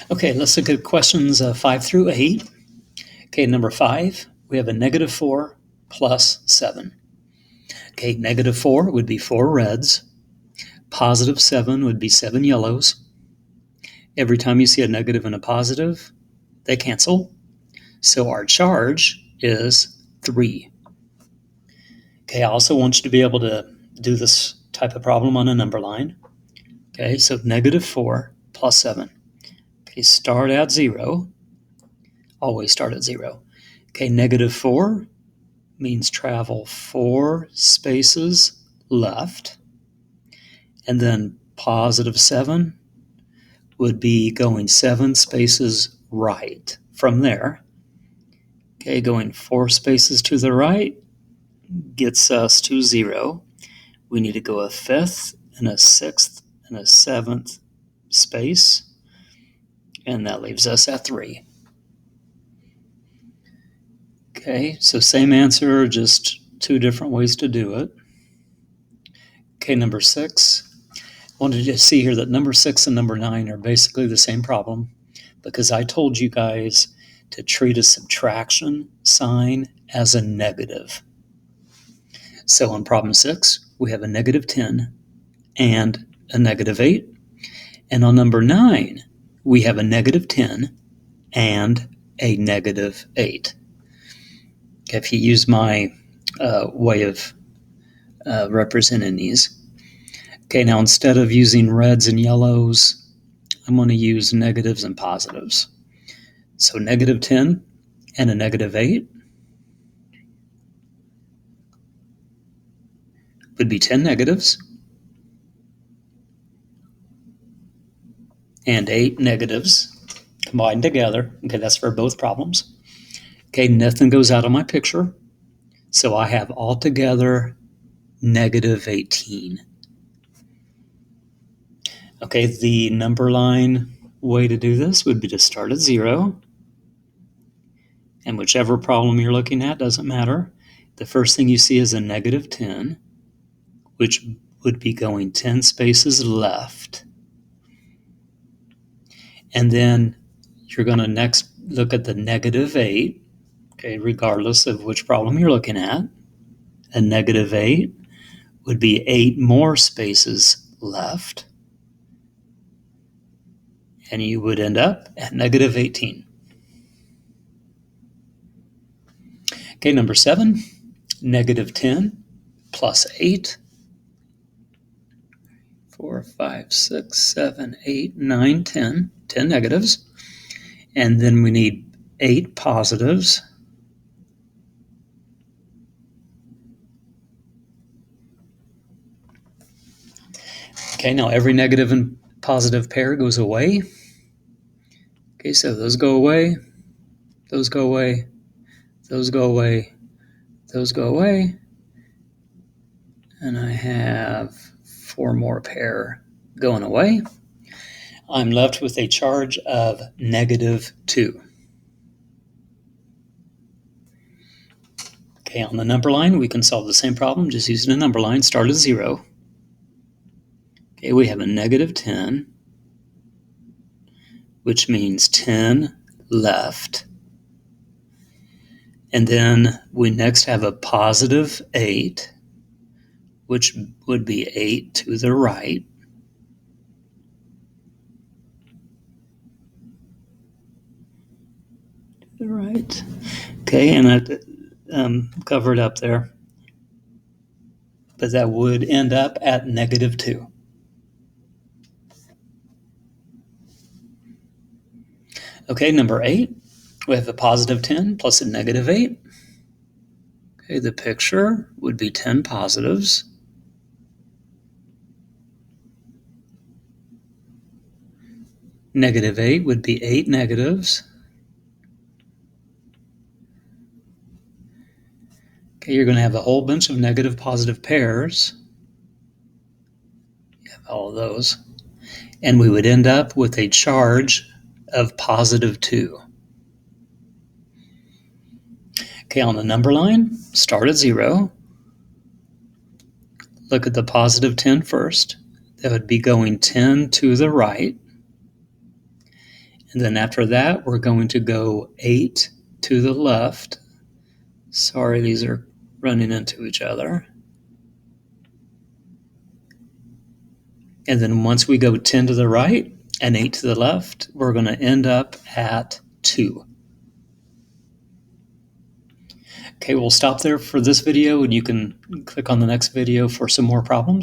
Okay, let's look at questions 5 through 8. Okay, number 5, we have a negative 4 plus 7. Okay, negative 4 would be 4 reds. Positive 7 would be 7 yellows. Every time you see a negative and a positive, they cancel. So our charge is 3. Okay, I also want you to be able to do this type of problem on a number line. Okay, so negative 4 plus 7. Okay, start at 0. Always start at 0. Okay, negative 4 means travel 4 spaces left. And then positive 7 would be going 7 spaces right from there. Okay, going 4 spaces to the right gets us to 0. We need to go a 5th and a 6th and a 7th space, and that leaves us at 3. Okay, so same answer, just 2 different ways to do it. Okay, number 6. I wanted you to see here that number 6 and number 9 are basically the same problem because I told you guys to treat a subtraction sign as a negative. So on problem 6, we have a negative 10 and a negative 8. And on number 9, we have a negative 10 and a negative 8. If you use my way of representing these. Okay, now instead of using reds and yellows, I'm going to use negatives and positives. So negative 10 and a negative 8 would be 10 negatives and 8 negatives combined together. Okay, that's for both problems. Okay, nothing goes out of my picture. So I have altogether negative 18. Okay, the number line way to do this would be to start at 0. And whichever problem you're looking at doesn't matter. The first thing you see is a negative 10, which would be going 10 spaces left. And then you're going to next look at the negative 8, okay, regardless of which problem you're looking at. A negative 8 would be 8 more spaces left. And you would end up at negative 18. Okay, number 7, negative 10 plus 8. 4, 5, 6, 7, 8, 9, 10. 10 negatives. And then we need 8 positives. Okay, now every negative and positive pair goes away. Okay, so those go away, those go away, those go away, those go away. And I have 4 more pair going away. I'm left with a charge of negative 2. Okay, on the number line, we can solve the same problem just using a number line. Start at 0. Okay, we have a negative 10, which means 10 left. And then we next have a positive 8, which would be 8 to the right. To the right. Okay, and that covered up there. But that would end up at negative 2. Okay, number 8, we have a positive 10 plus a negative 8. Okay, the picture would be 10 positives. Negative 8 would be 8 negatives. Okay, you're going to have a whole bunch of negative positive pairs. You have all of those. And we would end up with a charge of positive 2. Okay, on the number line, start at 0. Look at the positive 10 first. That would be going 10 to the right. And then after that, we're going to go 8 to the left. Sorry, these are running into each other. And then once we go 10 to the right and 8 to the left, we're going to end up at 2. Okay, we'll stop there for this video, and you can click on the next video for some more problems.